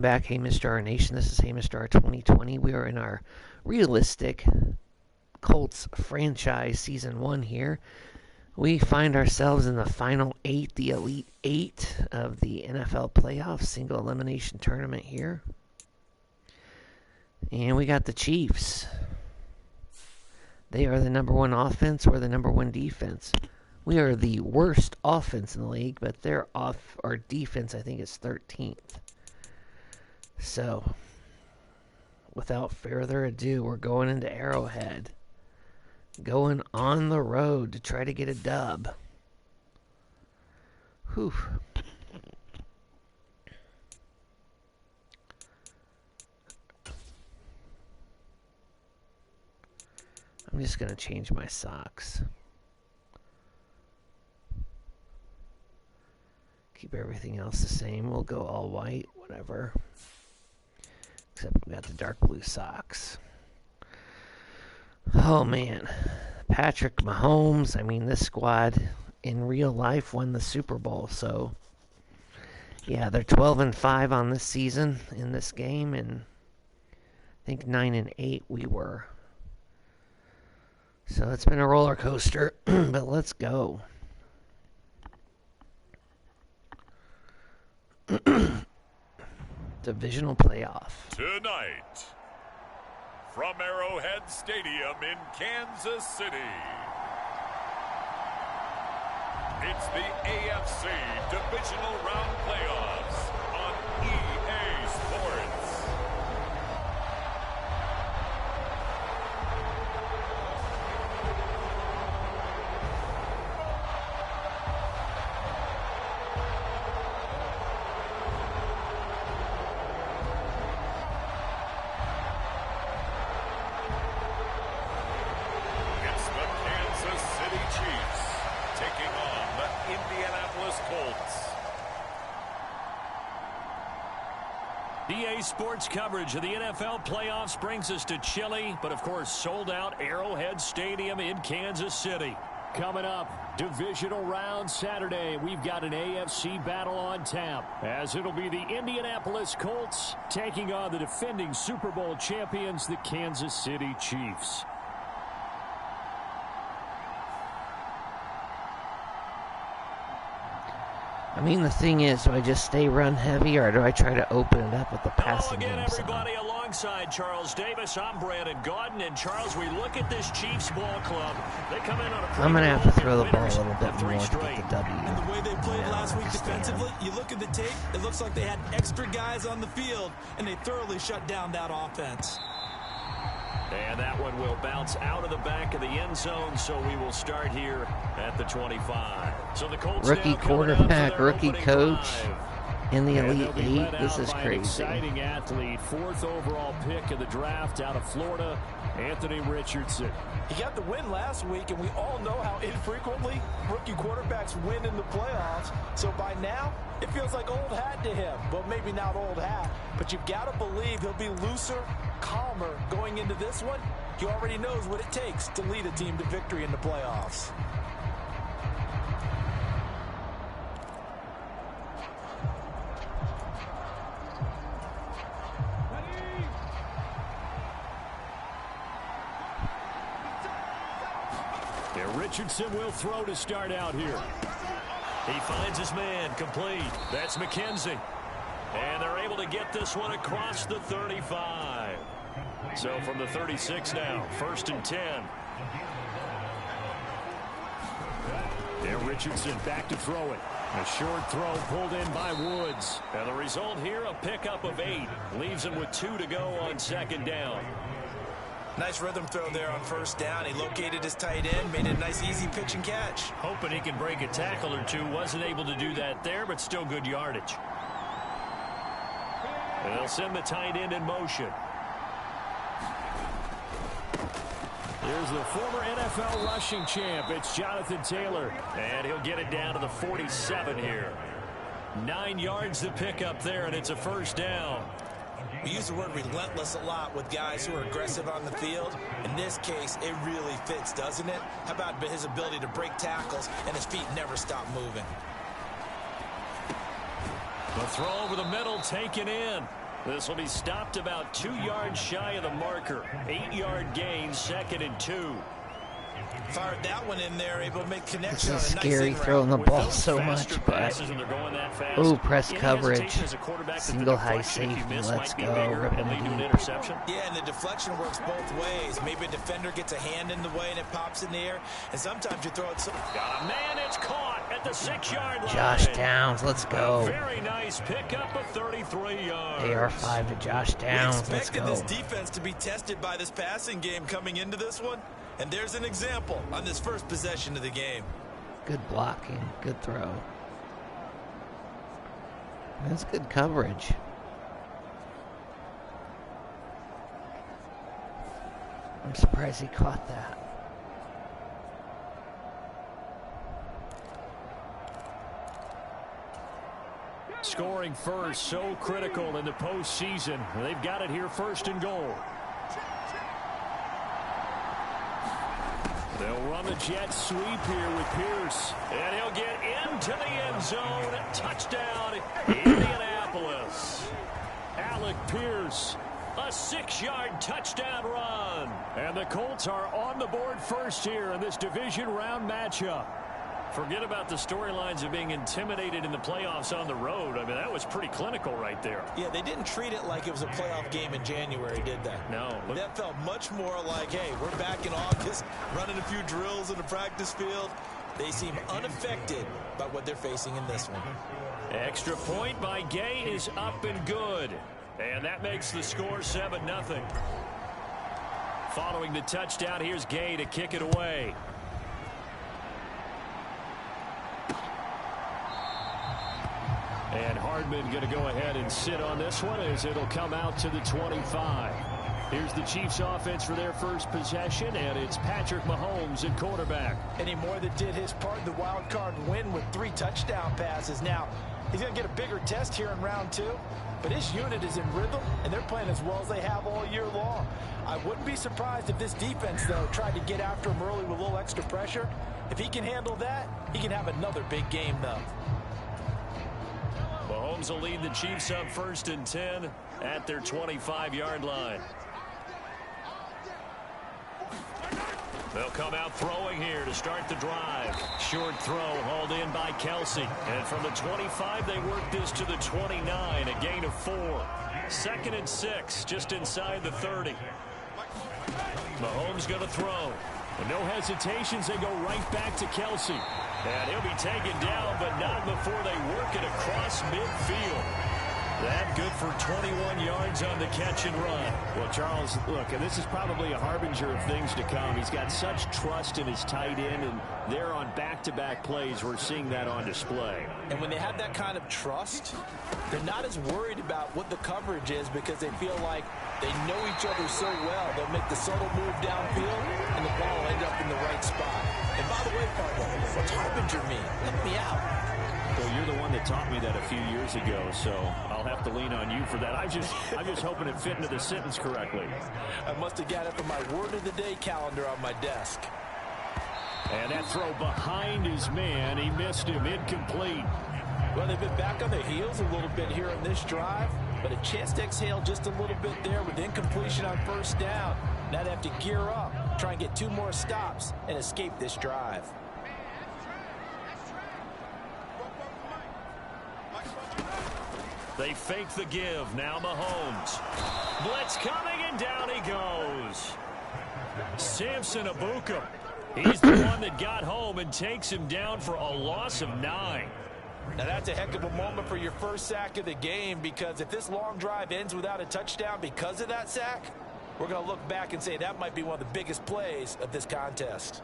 Back, Hey Mr. Our Nation. This is Hey Mr. Our 2020. We are in our realistic Colts franchise season 1 here. We find ourselves in the final 8, the Elite 8 of the NFL playoff single elimination tournament here. And we got the Chiefs. They are the number 1 offense or the number 1 defense. We are the worst offense in the league, but our defense, I think, is 13th. So, without further ado, we're going into Arrowhead. Going on the road to try to get a dub. Whew. I'm just going to change my socks. Keep everything else the same. We'll go all white, whatever. Except we got the dark blue socks. Oh, man. Patrick Mahomes, this squad in real life won the Super Bowl. So, yeah, they're 12-5 on this season in this game. And I think 9-8 we were. So it's been a roller coaster. But let's go. Divisional playoff. Tonight, from Arrowhead Stadium in Kansas City, it's the AFC Divisional Round Playoffs on EA Sports. EA Sports coverage of the NFL playoffs brings us to chilly, but of course sold out Arrowhead Stadium in Kansas City. Coming up, divisional round Saturday, we've got an AFC battle on tap, as it'll be the Indianapolis Colts taking on the defending Super Bowl champions, the Kansas City Chiefs. The thing is, do I just stay run heavy, or do I try to open it up with the passing game? Hello again, everybody. Alongside Charles Davis, I'm Brandon Gaudin. And Charles, we look at this Chiefs ball club. They come in on a I'm going to have to throw the ball a little bit more to get the W. And the way they played last week defensively, you look at the tape, it looks like they had extra guys on the field, and they thoroughly shut down that offense. And that one will bounce out of the back of the end zone, so we will start here at the 25. So the Colts rookie quarterback, rookie coach, in the Elite 8. This is crazy. Exciting athlete, 4th overall pick of the draft out of Florida, Anthony Richardson. He got the win last week, and we all know how infrequently rookie quarterbacks win in the playoffs. So by now, it feels like old hat to him. Well, maybe not old hat, but you've got to believe he'll be looser, calmer going into this one. He already knows what it takes to lead a team to victory in the playoffs. Richardson will throw to start out here. He finds his man, complete. That's McKenzie. And they're able to get this one across the 35. So from the 36 now, 1st and 10. There, Richardson back to throw it. A short throw pulled in by Woods. And the result here, a pickup of 8. Leaves him with 2 to go on 2nd down. Nice rhythm throw there on 1st down. He located his tight end, made it a nice easy pitch and catch. Hoping he can break a tackle or two. Wasn't able to do that there, but still good yardage. And they'll send the tight end in motion. Here's the former NFL rushing champ. It's Jonathan Taylor. And he'll get it down to the 47 here. 9 yards to pick up there, and it's a 1st down. We use the word relentless a lot with guys who are aggressive on the field. In this case, it really fits, doesn't it? How about his ability to break tackles and his feet never stop moving? The throw over the middle taken in. This will be stopped about 2 yards shy of the marker. 8-yard gain, 2nd and 2. Fired that one in there, able to make connection. This is on a scary nice throwing the With ball those so faster much, but passes and they're going that fast, ooh, press any coverage. hesitation as a quarterback that the Single high deflection, if you safety. miss, Let's might be go. bigger Rip and lead to an deep. interception. Yeah, and the deflection works both ways. Maybe a defender gets a hand in the way and it pops in the air, and sometimes you throw it so... Got a man, it's caught at the 6-yard line. Josh Downs, let's go. Very nice pickup of 33 yards. AR5 to Josh Downs, We let's expected go. this defense to be tested by this passing game coming into this one, and there's an example on this first possession of the game. Good blocking, good throw. That's good coverage. I'm surprised he caught that. Scoring first, so critical in the postseason. They've got it here, 1st and goal. They'll run the jet sweep here with Pierce. And he'll get into the end zone. Touchdown, Indianapolis. Alec Pierce, a 6-yard touchdown run. And the Colts are on the board first here in this division round matchup. Forget about the storylines of being intimidated in the playoffs on the road. I mean, that was pretty clinical right there. Yeah, they didn't treat it like it was a playoff game in January, did they? No. That felt much more like, hey, we're back in August, running a few drills in the practice field. They seem unaffected by what they're facing in this one. Extra point by Gay is up and good. And that makes the score 7-0. Following the touchdown, here's Gay to kick it away. And Hardman going to go ahead and sit on this one as it'll come out to the 25. Here's the Chiefs offense for their first possession, and it's Patrick Mahomes at quarterback. Any more that did his part in the wild card win with 3 touchdown passes. Now, he's going to get a bigger test here in round 2, but his unit is in rhythm, and they're playing as well as they have all year long. I wouldn't be surprised if this defense, though, tried to get after him early with a little extra pressure. If he can handle that, he can have another big game, though. Mahomes will lead the Chiefs up 1st and 10 at their 25-yard line. They'll come out throwing here to start the drive. Short throw hauled in by Kelsey. And from the 25, they work this to the 29, a gain of 4. 2nd and 6, just inside the 30. Mahomes going to throw. And no hesitations, they go right back to Kelsey. And he'll be taken down, but not before they work it across midfield. That good for 21 yards on the catch and run. Well, Charles, look, and this is probably a harbinger of things to come. He's got such trust in his tight end, and they're on back-to-back plays. We're seeing that on display. And when they have that kind of trust, they're not as worried about what the coverage is because they feel like they know each other so well. They'll make the subtle move downfield, and the ball will end up in the right spot. And by the way, Fargo, what's harbinger mean? Help me out. Well, you're the one that taught me that a few years ago, so I'll have to lean on you for that. I'm just hoping it fit into the sentence correctly. I must have got it from my word of the day calendar on my desk. And that throw behind his man, he missed him, incomplete. Well, they've been back on their heels a little bit here on this drive, but a chance to exhale just a little bit there with incompletion on 1st down. Now they have to gear up, try and get 2 more stops, and escape this drive. They fake the give. Now Mahomes. Blitz coming, and down he goes. Samson Abuka. He's the one that got home and takes him down for a loss of 9. Now that's a heck of a moment for your first sack of the game, because if this long drive ends without a touchdown because of that sack, we're going to look back and say that might be one of the biggest plays of this contest.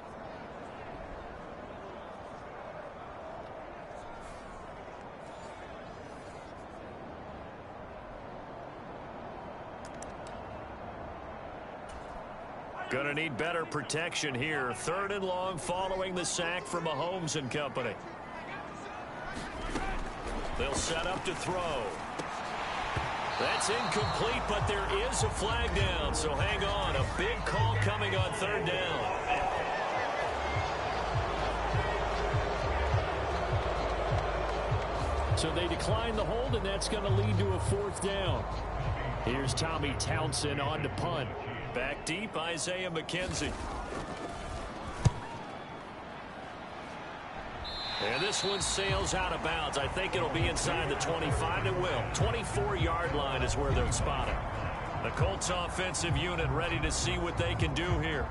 Gonna need better protection here. 3rd and long following the sack from Mahomes and company. They'll set up to throw. That's incomplete, but there is a flag down, so hang on. A big call coming on 3rd down. So they decline the hold, and that's going to lead to a 4th down. Here's Tommy Townsend on to punt. Back deep, Isaiah McKenzie. And this one sails out of bounds. I think it'll be inside the 25. It will. 24-yard line is where they'll spot it. The Colts offensive unit ready to see what they can do here.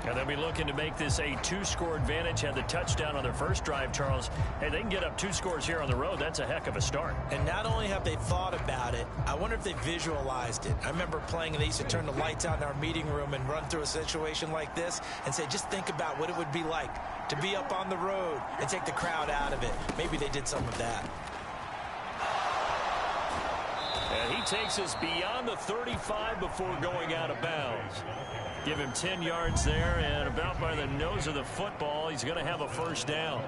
And they'll be looking to make this a 2-score advantage. Had the touchdown on their first drive, Charles. Hey, they can get up 2 scores here on the road. That's a heck of a start. And not only have they thought about it, I wonder if they visualized it. I remember playing and they used to turn the lights out in our meeting room and run through a situation like this and say, just think about what it would be like to be up on the road and take the crowd out of it. Maybe they did some of that. And he takes us beyond the 35 before going out of bounds. Give him 10 yards there, and about by the nose of the football, he's going to have a first down.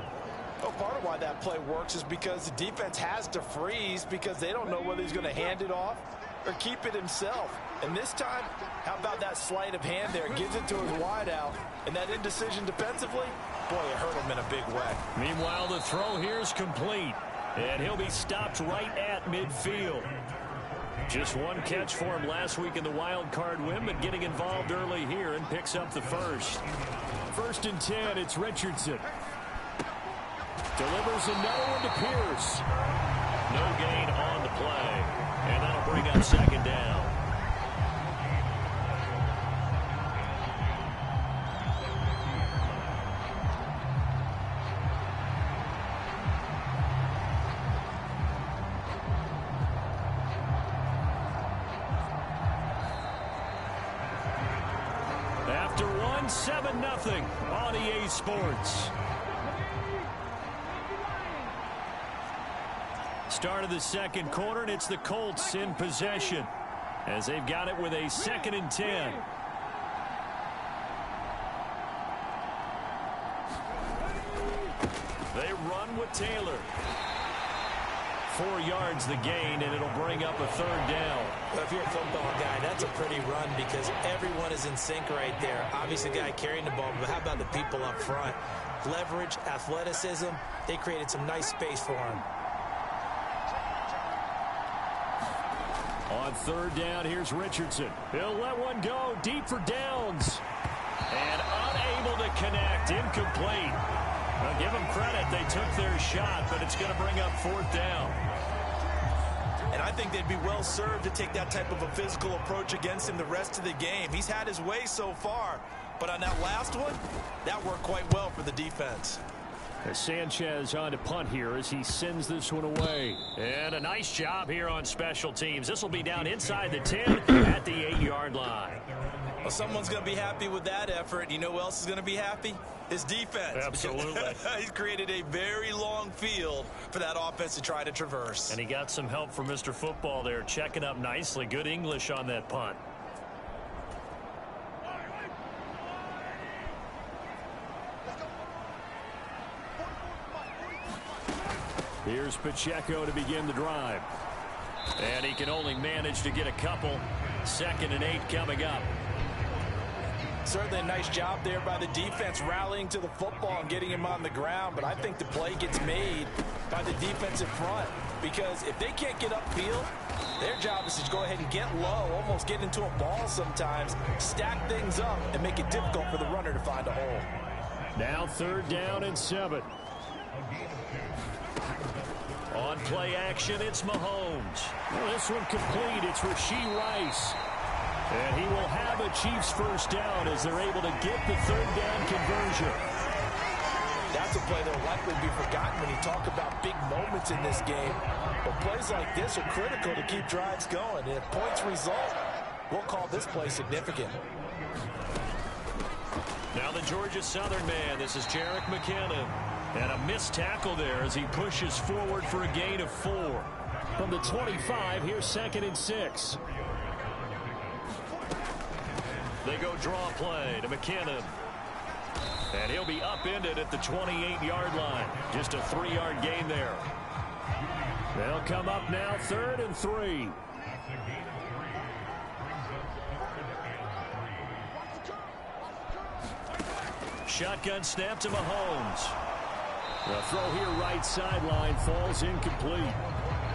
Well, part of why that play works is because the defense has to freeze because they don't know whether he's going to hand it off or keep it himself. And this time, how about that sleight of hand there? Gives it to his wideout, and that indecision defensively, boy, it hurt him in a big way. Meanwhile, the throw here is complete, and he'll be stopped right at midfield. Just one catch for him last week in the wild card win, but getting involved early here and picks up the first. 1st and 10, it's Richardson. Delivers another one to Pierce. No gain on the play, and that'll bring up 2nd down. After 7-0 on EA Sports. Start of the 2nd quarter, and it's the Colts in possession as they've got it with a 2nd and 10. They run with Taylor. 4 yards the gain, and it'll bring up a 3rd down. Well, if you're a football guy, that's a pretty run because everyone is in sync right there. Obviously, the guy carrying the ball, but how about the people up front? Leverage, athleticism, they created some nice space for him. On 3rd down, here's Richardson. He'll let one go deep for Downs. And unable to connect, incomplete. Well, give them credit, they took their shot, but it's going to bring up 4th down. And I think they'd be well served to take that type of a physical approach against him the rest of the game. He's had his way so far, but on that last one, that worked quite well for the defense. Sanchez on to punt here as he sends this one away. And a nice job here on special teams. This will be down inside the 10 at the 8-yard line. Well, someone's going to be happy with that effort. You know who else is going to be happy? His defense. Absolutely. He's created a very long field for that offense to try to traverse. And he got some help from Mr. Football there, checking up nicely. Good English on that punt. Here's Pacheco to begin the drive. And he can only manage to get a couple. 2nd and 8 coming up. Certainly a nice job there by the defense rallying to the football and getting him on the ground. But I think the play gets made by the defensive front. Because if they can't get upfield, their job is to go ahead and get low, almost get into a ball sometimes, stack things up, and make it difficult for the runner to find a hole. Now 3rd down and 7. On play action, it's Mahomes. Well, this one complete. It's Rashee Rice. And he will have a Chiefs first down as they're able to get the 3rd down conversion. That's a play that will likely be forgotten when you talk about big moments in this game. But plays like this are critical to keep drives going. And if points result, we'll call this play significant. Now the Georgia Southern man. This is Jerick McKinnon. And a missed tackle there as he pushes forward for a gain of 4. From the 25, here's 2nd and 6. They go draw play to McKinnon. And he'll be upended at the 28-yard line. Just a 3-yard gain there. They'll come up now 3rd and 3. Shotgun snap to Mahomes. The throw here right sideline falls incomplete.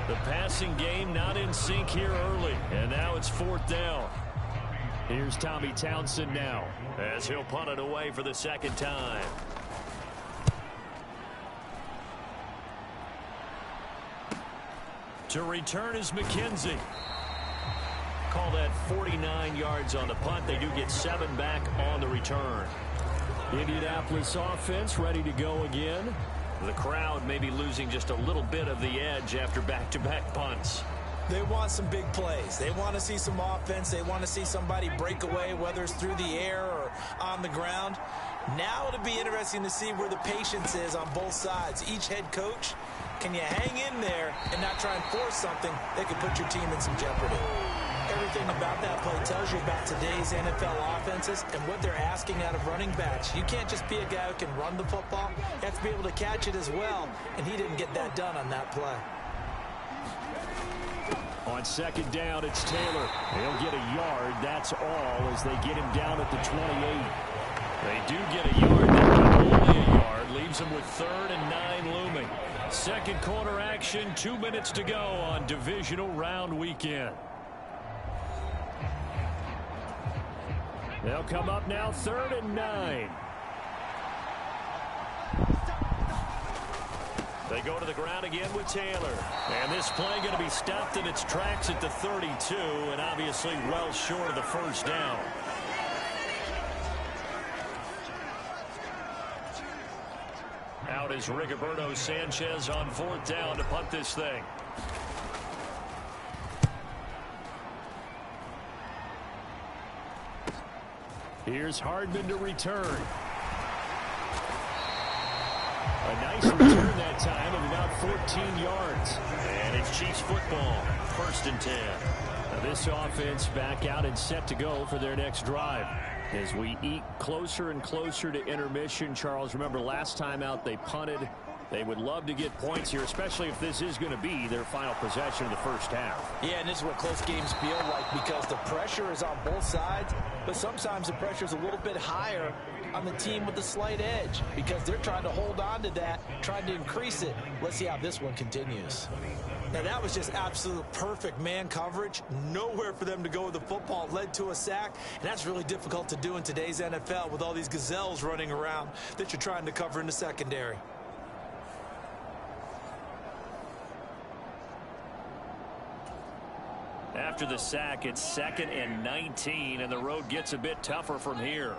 The passing game not in sync here early. And now it's it's 4th down. Here's Tommy Townsend now as he'll punt it away for the second time. To return is McKenzie. Call that 49 yards on the punt. They do get 7 back on the return. Indianapolis offense ready to go again. The crowd may be losing just a little bit of the edge after back-to-back punts. They want some big plays. They want to see some offense. They want to see somebody break away, whether it's through the air or on the ground. Now it'll be interesting to see where the patience is on both sides. Each head coach, can you hang in there and not try and force something that could put your team in some jeopardy? Everything about that play tells you about today's NFL offenses and what they're asking out of running backs. You can't just be a guy who can run the football. You have to be able to catch it as well, and he didn't get that done on that play. On second down, it's Taylor. He'll get a yard. That's all as they get him down at the 28. They do get a yard. They get only a yard. Leaves him with 3rd and 9 looming. Second quarter action. 2 minutes to go on divisional round weekend. They'll come up now 3rd and 9. They go to the ground again with Taylor. And this play going to be stopped in its tracks at the 32, and obviously well short of the first down. Out is Rigoberto Sanchez on 4th down to punt this thing. Here's Hardman to return. A nice return that time of about 14 yards. And it's Chiefs football. 1st and 10. Now this offense back out and set to go for their next drive. As we eat closer and closer to intermission, Charles, remember last time out they punted. They would love to get points here, especially if this is going to be their final possession of the first half. Yeah, and this is what close games feel like because the pressure is on both sides, but sometimes the pressure is a little bit higher on the team with the slight edge because they're trying to hold on to that, trying to increase it. Let's see how this one continues. Now, that was just absolute perfect man coverage. Nowhere for them to go with the football. It led to a sack, and that's really difficult to do in today's NFL with all these gazelles running around that you're trying to cover in the secondary. After the sack, it's 2nd and 19, and the road gets a bit tougher from here.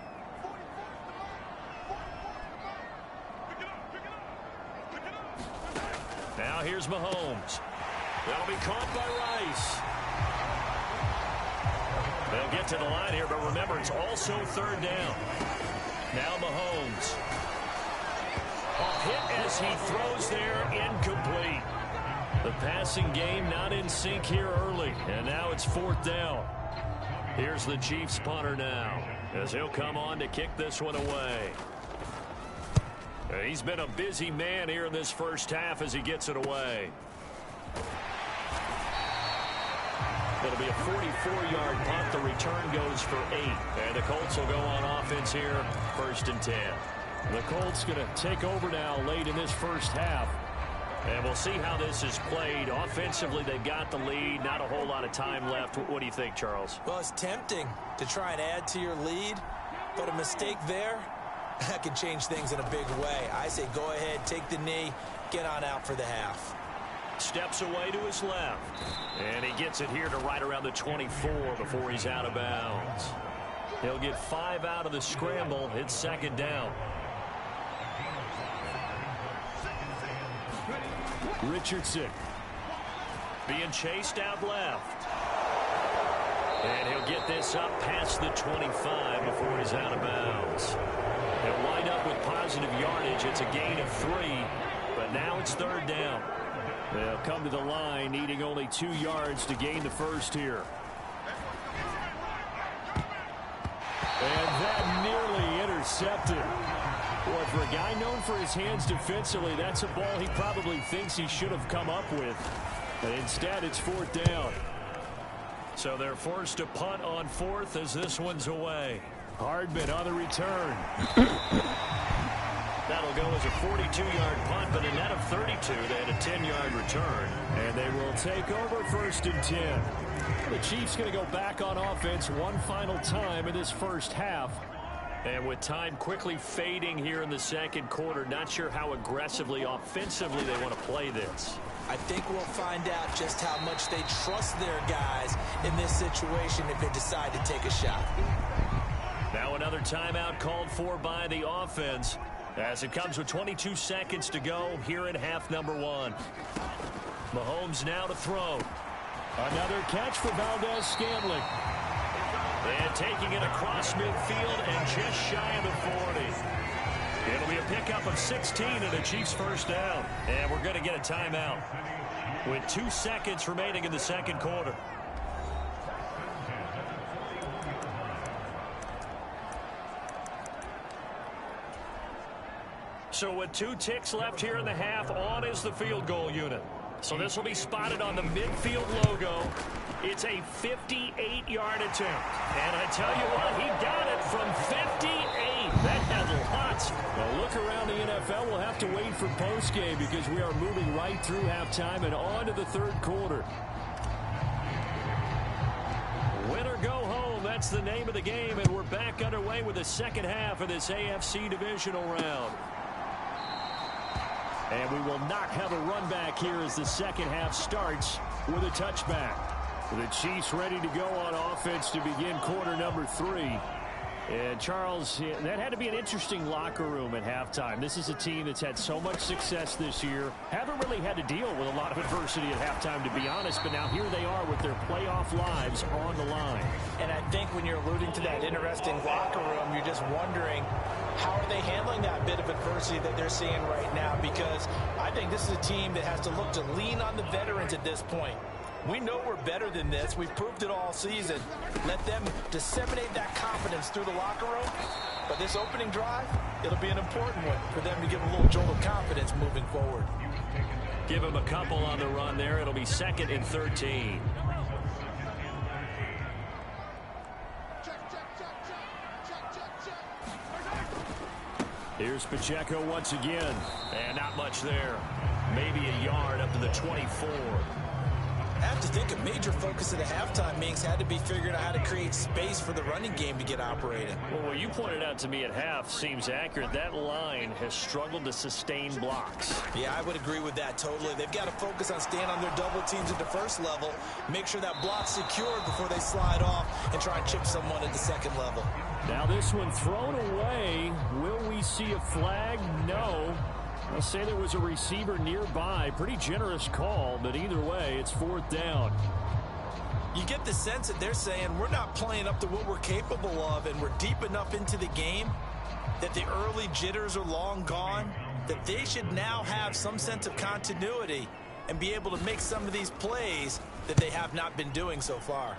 Now here's Mahomes. That'll be caught by Rice. They'll get to the line here, but remember, it's also 3rd down. Now Mahomes. A hit as he throws there, incomplete. The passing game not in sync here early, and now it's 4th down. Here's the Chiefs punter now, as he'll come on to kick this one away. He's been a busy man here in this first half as he gets it away. It'll be a 44-yard punt. The return goes for 8. And the Colts will go on offense here, 1st and 10. The Colts going to take over now late in this first half. And we'll see how this is played. Offensively, they got the lead. Not a whole lot of time left. What do you think, Charles? Well, it's tempting to try and add to your lead, but a mistake there, that can change things in a big way. I say go ahead, take the knee, get on out for the half. Steps away to his left. And he gets it here to right around the 24 before he's out of bounds. He'll get 5 out of the scramble. It's 2nd down. Richardson being chased out left. And he'll get this up past the 25 before he's out of bounds. He'll wind up with positive yardage. It's a gain of 3, but now it's 3rd down. They'll come to the line needing only 2 yards to gain the first here. And that nearly intercepted. Boy, for a guy known for his hands defensively, that's a ball he probably thinks he should have come up with. But instead, it's 4th down. So they're forced to punt on 4th as this one's away. Hardman on the return. That'll go as a 42-yard punt, but a net of 32. They had a 10-yard return. And they will take over 1st and 10. The Chiefs going to go back on offense one final time in this first half. And with time quickly fading here in the second quarter, not sure how aggressively, offensively they want to play this. I think we'll find out just how much they trust their guys in this situation if they decide to take a shot. Now another timeout called for by the offense as it comes with 22 seconds to go here in half number one. Mahomes now to throw. Another catch for Valdez-Scantling. And taking it across midfield and just shy of the 40. It'll be a pickup of 16 and a Chiefs first down. And we're going to get a timeout with 2 seconds remaining in the second quarter. So with 2 ticks left here in the half, on is the field goal unit. So this will be spotted on the midfield logo. It's a 58-yard attempt. And I tell you what, he got it from 58. That had lots. Well, look around the NFL. We'll have to wait for postgame because we are moving right through halftime and on to the third quarter. Win or go home, that's the name of the game. And we're back underway with the second half of this AFC divisional round. And we will not have a run back here as the second half starts with a touchback. The Chiefs ready to go on offense to begin quarter number 3. And Charles, that had to be an interesting locker room at halftime. This is a team that's had so much success this year. Haven't really had to deal with a lot of adversity at halftime, to be honest. But now here they are with their playoff lives on the line. And I think when you're alluding to that interesting locker room, you're just wondering, how are they handling that bit of adversity that they're seeing right now? Because I think this is a team that has to look to lean on the veterans at this point. We know we're better than this. We've proved it all season. Let them disseminate that confidence through the locker room. But this opening drive, it'll be an important one for them to give a little jolt of confidence moving forward. Give them a couple on the run there. It'll be 2nd and 13. Here's Pacheco once again. And not much there. Maybe a yard up to the 24. I have to think a major focus of the halftime meetings had to be figuring out how to create space for the running game to get operated. Well, what you pointed out to me at half seems accurate. That line has struggled to sustain blocks. Yeah, I would agree with that totally. They've got to focus on staying on their double teams at the first level, make sure that block's secured before they slide off and try and chip someone at the second level. Now this one thrown away. Will we see a flag? No. I'll say there was a receiver nearby. Pretty generous call, but either way, it's 4th down. You get the sense that they're saying we're not playing up to what we're capable of, and we're deep enough into the game that the early jitters are long gone, that they should now have some sense of continuity and be able to make some of these plays that they have not been doing so far.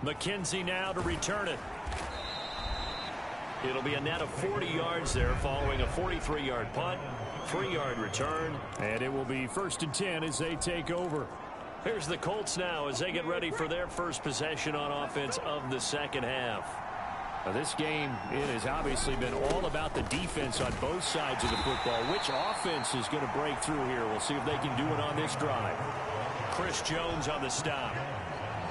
McKenzie now to return it. It'll be a net of 40 yards there following a 43-yard punt, 3-yard return. And it will be 1st and 10 as they take over. Here's the Colts now as they get ready for their first possession on offense of the second half. Now this game, it has obviously been all about the defense on both sides of the football. Which offense is going to break through here? We'll see if they can do it on this drive. Chris Jones on the stop.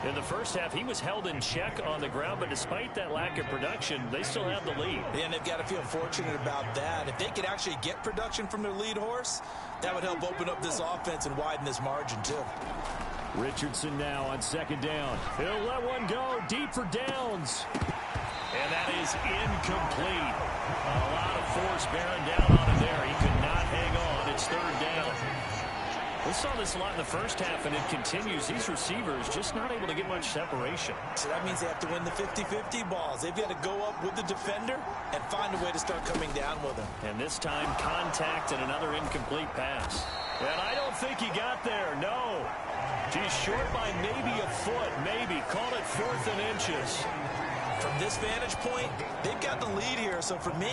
In the first half, he was held in check on the ground, but despite that lack of production, they still have the lead. And they've got to feel fortunate about that. If they could actually get production from their lead horse, that would help open up this offense and widen this margin, too. Richardson now on 2nd down. He'll let one go deep for downs. And that is incomplete. A lot of force bearing down on him there. He could not hang on. It's 3rd down. We saw this a lot in the first half, and it continues. These receivers just not able to get much separation. So that means they have to win the 50-50 balls. They've got to go up with the defender and find a way to start coming down with him. And this time, contact and another incomplete pass. And I don't think he got there. No. He's short by maybe a foot, maybe. Call it 4th and inches. From this vantage point, they've got the lead here. So for me,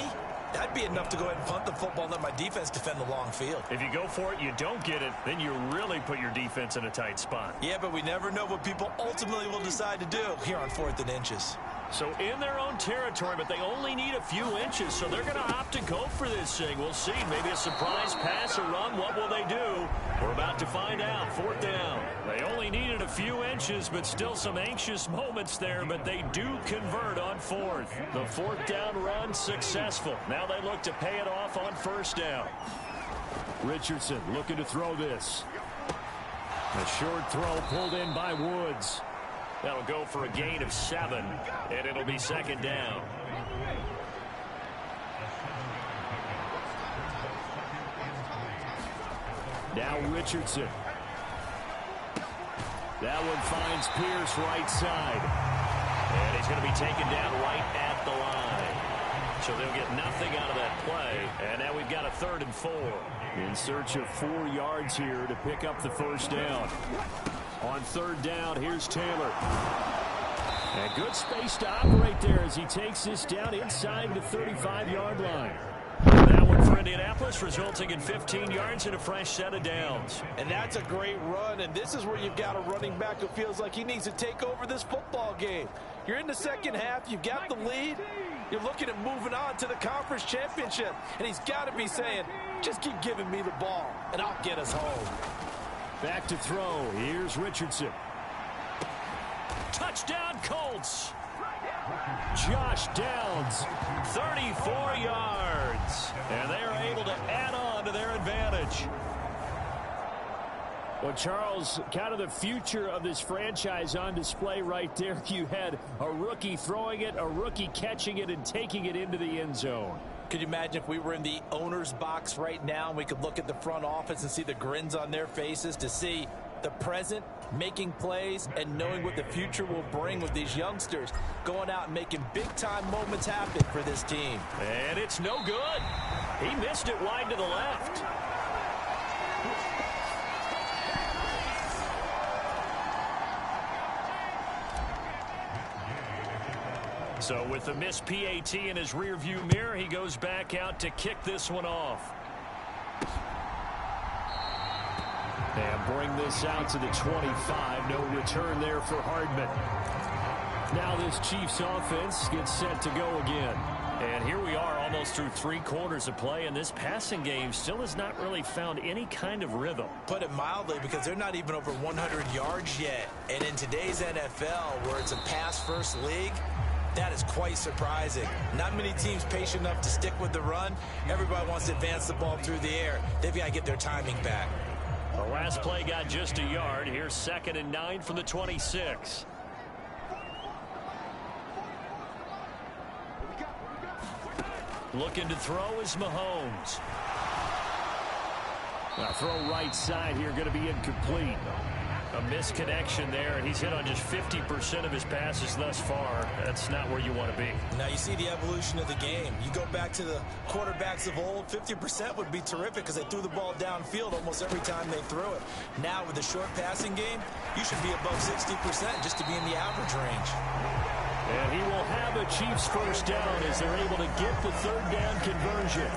that'd be enough to go ahead and punt the football and let my defense defend the long field. If you go for it, you don't get it, then you really put your defense in a tight spot. Yeah, but we never know what people ultimately will decide to do here on 4th and inches. So in their own territory, but they only need a few inches, so they're going to opt to go for this thing. We'll see. Maybe a surprise pass or run. What will they do? We're about to find out. 4th down. They only needed a few inches, but still some anxious moments there, but they do convert on 4th. The 4th down run successful. Now they look to pay it off on 1st down. Richardson looking to throw this. A short throw pulled in by Woods. That'll go for a gain of 7, and it'll be 2nd down. Now Richardson. That one finds Pierce right side. And he's going to be taken down right at the line. So they'll get nothing out of that play. And now we've got a 3rd and 4. In search of 4 yards here to pick up the 1st down. On 3rd down, here's Taylor. And good space to operate there as he takes this down inside the 35-yard line. That one for Indianapolis, resulting in 15 yards and a fresh set of downs. And that's a great run, and this is where you've got a running back who feels like he needs to take over this football game. You're in the second half, you've got the lead, you're looking at moving on to the conference championship, and he's got to be saying, just keep giving me the ball, and I'll get us home. Back to throw. Here's Richardson. Touchdown, Colts. Josh Downs. 34 yards. And they are able to add on to their advantage. Well, Charles, kind of the future of this franchise on display right there. You had a rookie throwing it, a rookie catching it, and taking it into the end zone. Could you imagine if we were in the owner's box right now and we could look at the front office and see the grins on their faces, to see the present making plays and knowing what the future will bring with these youngsters going out and making big-time moments happen for this team. And it's no good. He missed it wide to the left. So with the missed PAT in his rearview mirror, he goes back out to kick this one off. And bring this out to the 25. No return there for Hardman. Now this Chiefs offense gets set to go again. And here we are almost through 3 quarters of play, and this passing game still has not really found any kind of rhythm. Put it mildly, because they're not even over 100 yards yet. And in today's NFL, where it's a pass-first league, that is quite surprising. Not many teams patient enough to stick with the run. Everybody wants to advance the ball through the air. They've got to get their timing back. The last play got just a yard. Here's 2nd and 9 from the 26. Looking to throw is Mahomes. Now throw right side here, going to be incomplete. A misconnection there, and he's hit on just 50% of his passes thus far. That's not where you want to be. Now you see the evolution of the game. You go back to the quarterbacks of old, 50% would be terrific because they threw the ball downfield almost every time they threw it. Now with the short passing game, you should be above 60% just to be in the average range. And he will have a Chiefs 1st down as they're able to get the 3rd down conversion.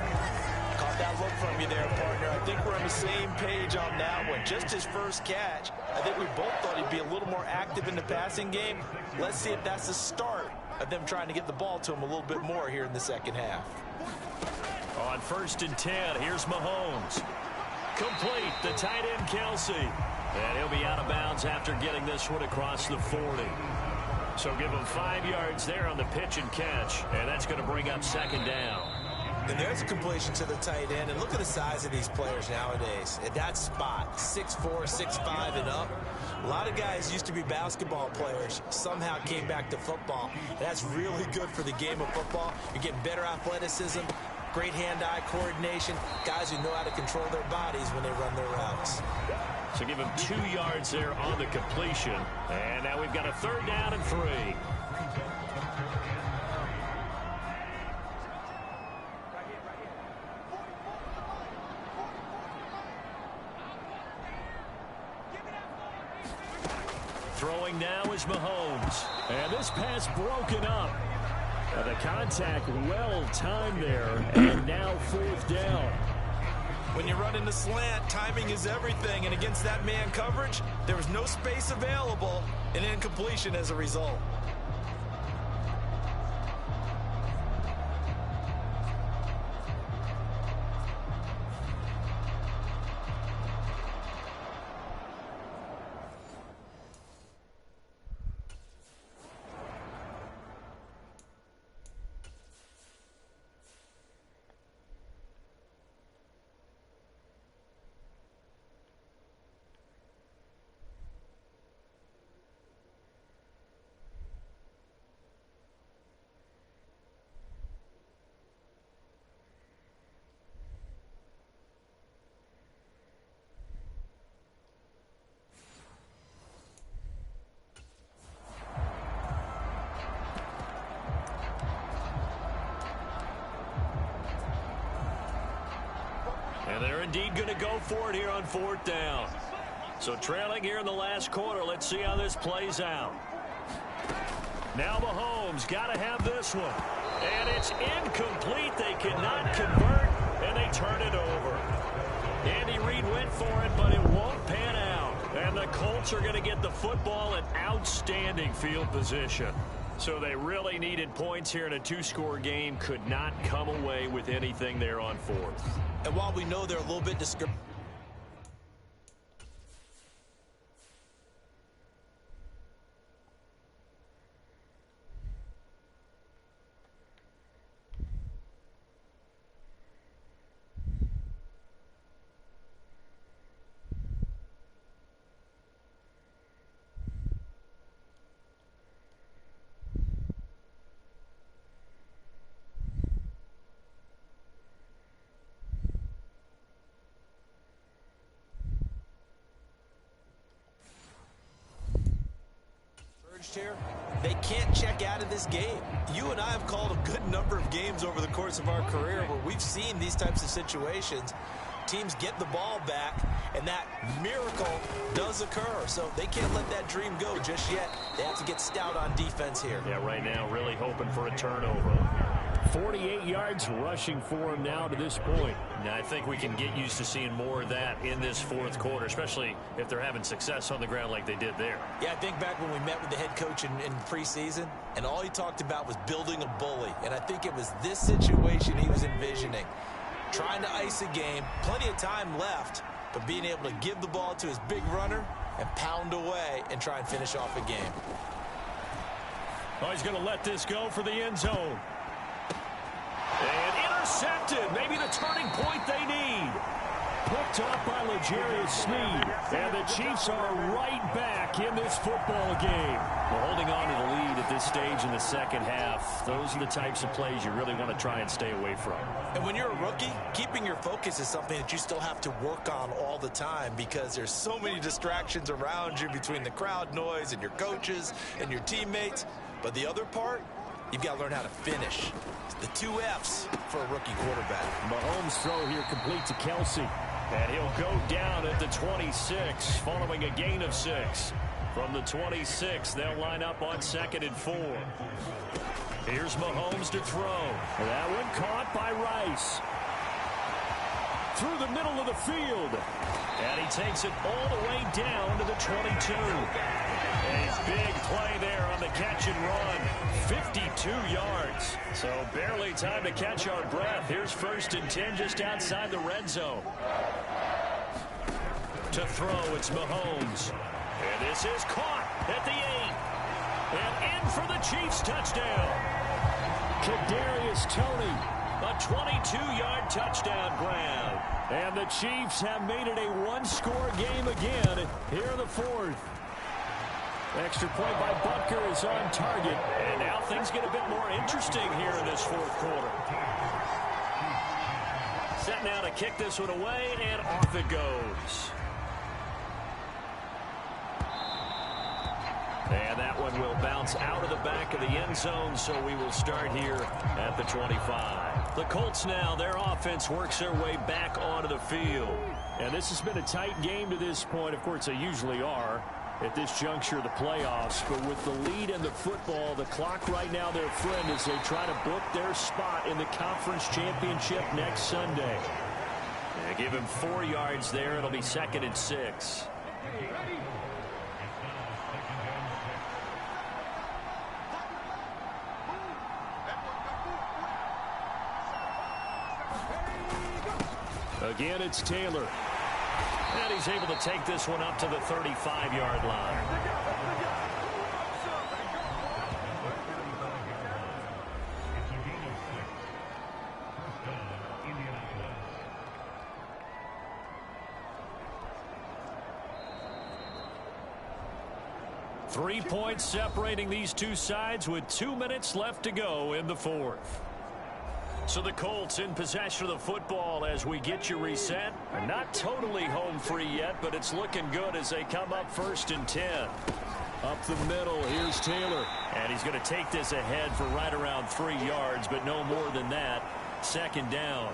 Caught that look from you there, partner. I think we're on the same page on that one. Just his first catch. I think we both thought he'd be a little more active in the passing game. Let's see if that's the start of them trying to get the ball to him a little bit more here in the second half. On 1st and 10, here's Mahomes. Complete, the tight end Kelsey. And he'll be out of bounds after getting this one across the 40. So give him 5 yards there on the pitch and catch. And that's going to bring up 2nd down. And there's a completion to the tight end. And look at the size of these players nowadays. At that spot, 6'4", 6'5", and up. A lot of guys used to be basketball players, somehow came back to football. And that's really good for the game of football. You're getting better athleticism, great hand-eye coordination, guys who know how to control their bodies when they run their routes. So give him 2 yards there on the completion. And now we've got a 3rd down and 3. Throwing now is Mahomes. And this pass broken up. The contact well timed there. And now 4th down. When you're running the slant, timing is everything. And against that man coverage, there was no space available, and incompletion as a result. indeed going to go for it here on 4th down. So trailing here in the last quarter. Let's see how this plays out. Now Mahomes got to have this one. And it's incomplete. They cannot convert, and they turn it over. Andy Reid went for it, but it won't pan out. And the Colts are going to get the football in outstanding field position. So they really needed points here in a 2-score game. Could not come away with anything there on 4th. And while we know they're a little bit discouraged, here, they can't check out of this game. You and I have called a good number of games over the course of our career where we've seen these types of situations. Teams get the ball back, and that miracle does occur. So they can't let that dream go just yet. They have to get stout on defense here. Yeah, right now really hoping for a turnover. 48 yards rushing for him now to this point. Now, I think we can get used to seeing more of that in this 4th quarter, especially if they're having success on the ground like they did there. Yeah, I think back when we met with the head coach in preseason, and all he talked about was building a bully. And I think it was this situation he was envisioning. Trying to ice a game, plenty of time left, but being able to give the ball to his big runner and pound away and try and finish off a game. Oh, he's going to let this go for the end zone. And intercepted. Maybe the turning point they need. Picked off by L'Jarius Sneed. And the Chiefs are right back in this football game. Well, holding on to the lead at this stage in the second half, those are the types of plays you really want to try and stay away from. And when you're a rookie, keeping your focus is something that you still have to work on all the time because there's so many distractions around you between the crowd noise and your coaches and your teammates. But the other part, you've got to learn how to finish. It's the 2 F's for a rookie quarterback. Mahomes' throw here complete to Kelsey. And he'll go down at the 26 following a gain of 6. From the 26, they'll line up on 2nd and 4. Here's Mahomes to throw. That one caught by Rice. Through the middle of the field. And he takes it all the way down to the 22. A big play there on the catch and run. 52 yards. So barely time to catch our breath. Here's 1st and 10 just outside the red zone. To throw, it's Mahomes. And this is caught at the 8. And in for the Chiefs touchdown. Kadarius Toney, a 22-yard touchdown grab. And the Chiefs have made it a 1-score game again here in the 4th. Extra point by Butker is on target. And now things get a bit more interesting here in this 4th quarter. Set now to kick this one away, and off it goes. And that one will bounce out of the back of the end zone, so we will start here at the 25. The Colts now, their offense works their way back onto the field. And this has been a tight game to this point. Of course, they usually are at this juncture of the playoffs. But with the lead in the football, the clock right now their friend as they try to book their spot in the conference championship next Sunday. And give him 4 yards there. It'll be 2nd and 6. Again, it's Taylor. And he's able to take this one up to the 35-yard line. Three points separating these two sides with 2 minutes left to go in the 4th. So the Colts in possession of the football as we get you reset. Not totally home free yet, but it's looking good as they come up 1st and 10. Up the middle, here's Taylor. And he's going to take this ahead for right around 3 yards, but no more than that. 2nd down.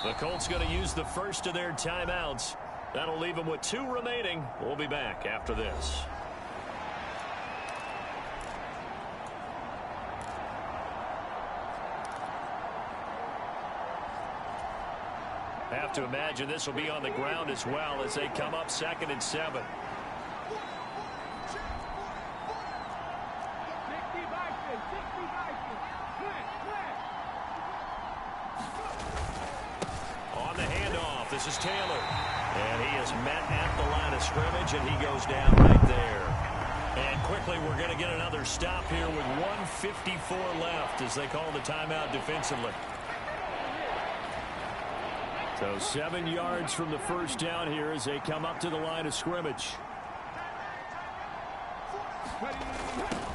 The Colts going to use the first of their timeouts. That'll leave them with 2 remaining. We'll be back after this. Have to imagine this will be on the ground as well as they come up 2nd and 7. On the handoff, this is Taylor. And he is met at the line of scrimmage, and he goes down right there. And quickly, we're going to get another stop here with 1:54 left as they call the timeout defensively. So 7 yards from the first down here as they come up to the line of scrimmage.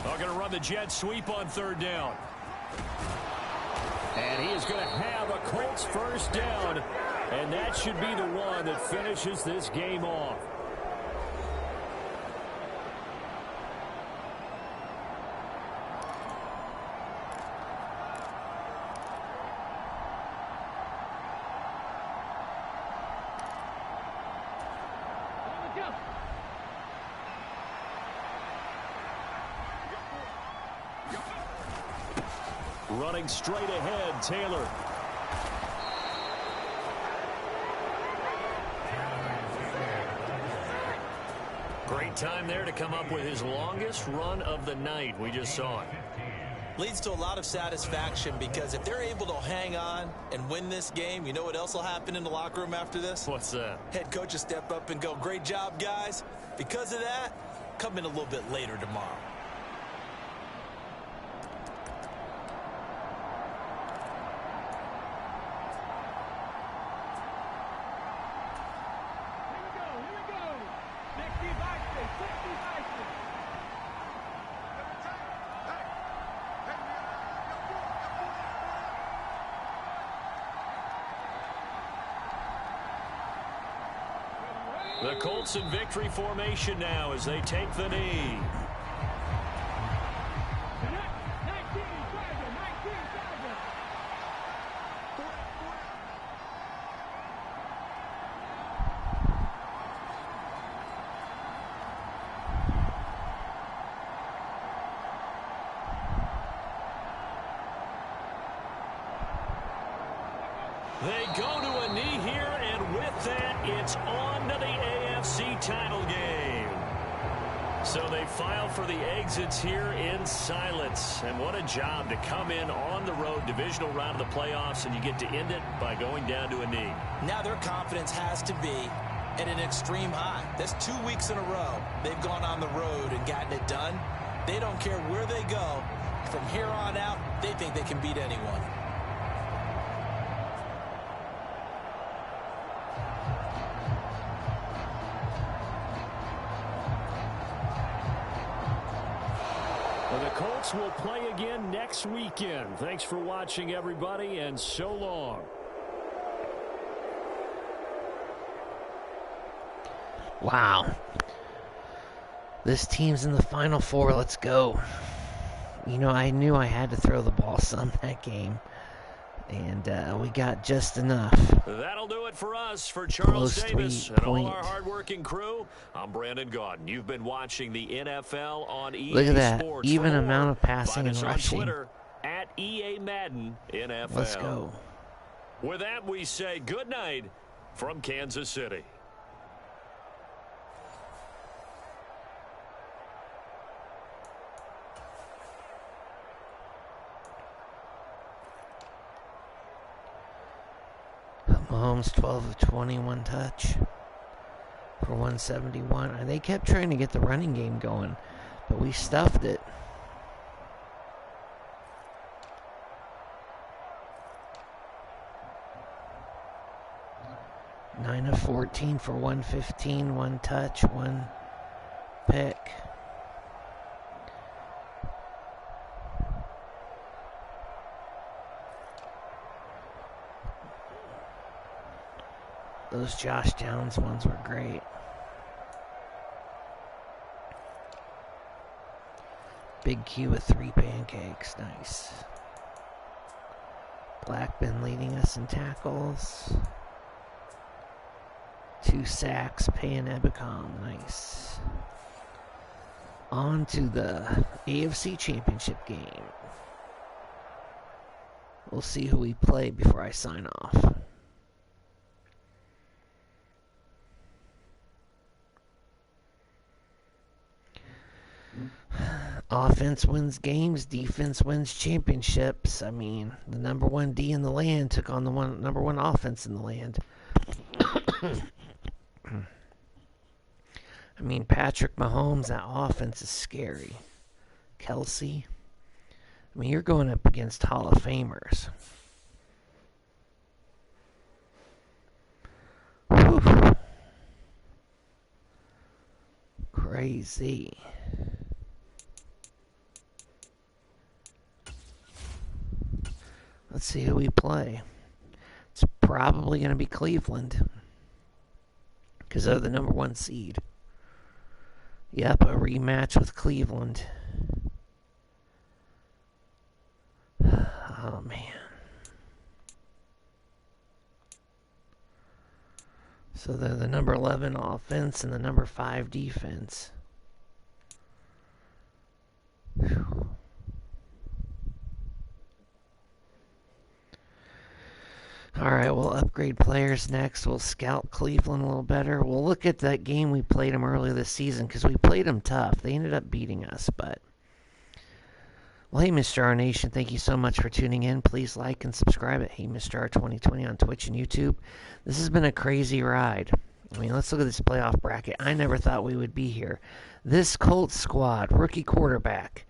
They're going to run the jet sweep on 3rd down. And he is going to have a Colts first down. And that should be the one that finishes this game off. Running straight ahead, Taylor. Great time there to come up with his longest run of the night. We just saw it. Leads to a lot of satisfaction because if they're able to hang on and win this game, you know what else will happen in the locker room after this? What's that? Head coach will step up and go, great job, guys. Because of that, come in a little bit later tomorrow. The Colts in victory formation now as they take the knee. They go to a knee here, and with that, it's on to the AFC title game. So they file for the exits here in silence. And what a job to come in on the road, divisional round of the playoffs, and you get to end it by going down to a knee. Now their confidence has to be at an extreme high. That's 2 weeks in a row. They've gone on the road and gotten it done. They don't care where they go. From here on out, they think they can beat anyone. The Colts will play again next weekend. Thanks for watching, everybody, and so long. Wow. This team's in the Final Four. Let's go. You know, I knew I had to throw the ball some that game. And we got just enough. That'll do it for us. For Charles Close Davis and all point. our hardworking crew, I'm Brandon Gaudin. You've been watching the NFL on EA Look at that. Sports. Even For amount more, of passing find and us rushing. on Twitter at EA Madden NFL. Let's go. With that, we say good night from Kansas City. Mahomes 12 of 21 touch for 171. And they kept trying to get the running game going, but we stuffed it. Nine of 14 for 115, 1 touch, 1 pick. Those Josh Downs ones were great. Big Q with 3 pancakes. Nice. Blackman leading us in tackles. 2 sacks, Pan Ebicom. Nice. On to the AFC Championship game. We'll see who we play before I sign off. Offense wins games, defense wins championships. I mean, the number 1 D in the land took on the number 1 offense in the land. I mean, Patrick Mahomes, that offense is scary. Kelsey. I mean, you're going up against Hall of Famers. Whew. Crazy. Let's see who we play. It's probably going to be Cleveland, because they're the number 1 seed. Yep, a rematch with Cleveland. Oh, man. So they're the number 11 offense and the number 5 defense. Whew. Alright, we'll upgrade players next. We'll scout Cleveland a little better. We'll look at that game we played them earlier this season, because we played them tough. They ended up beating us, but... Well, hey, Mr. R Nation, thank you so much for tuning in. Please like and subscribe at Hey Mr. R 2020 on Twitch and YouTube. This has been a crazy ride. I mean, let's look at this playoff bracket. I never thought we would be here. This Colts squad, rookie quarterback,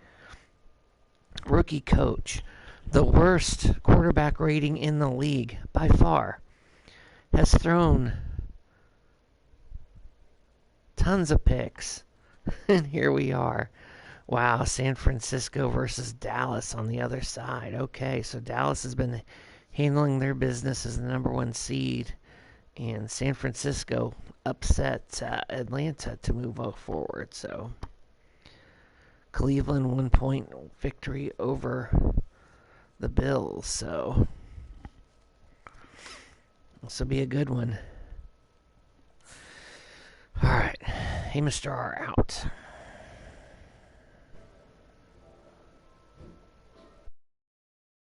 rookie coach, the worst quarterback rating in the league by far, has thrown tons of picks. And here we are. Wow, San Francisco versus Dallas on the other side. Okay, so Dallas has been handling their business as the number 1 seed, and San Francisco upset Atlanta to move forward. So Cleveland 1-point victory over the Bills. So this will be a good one. All right, hey, Mr. R out.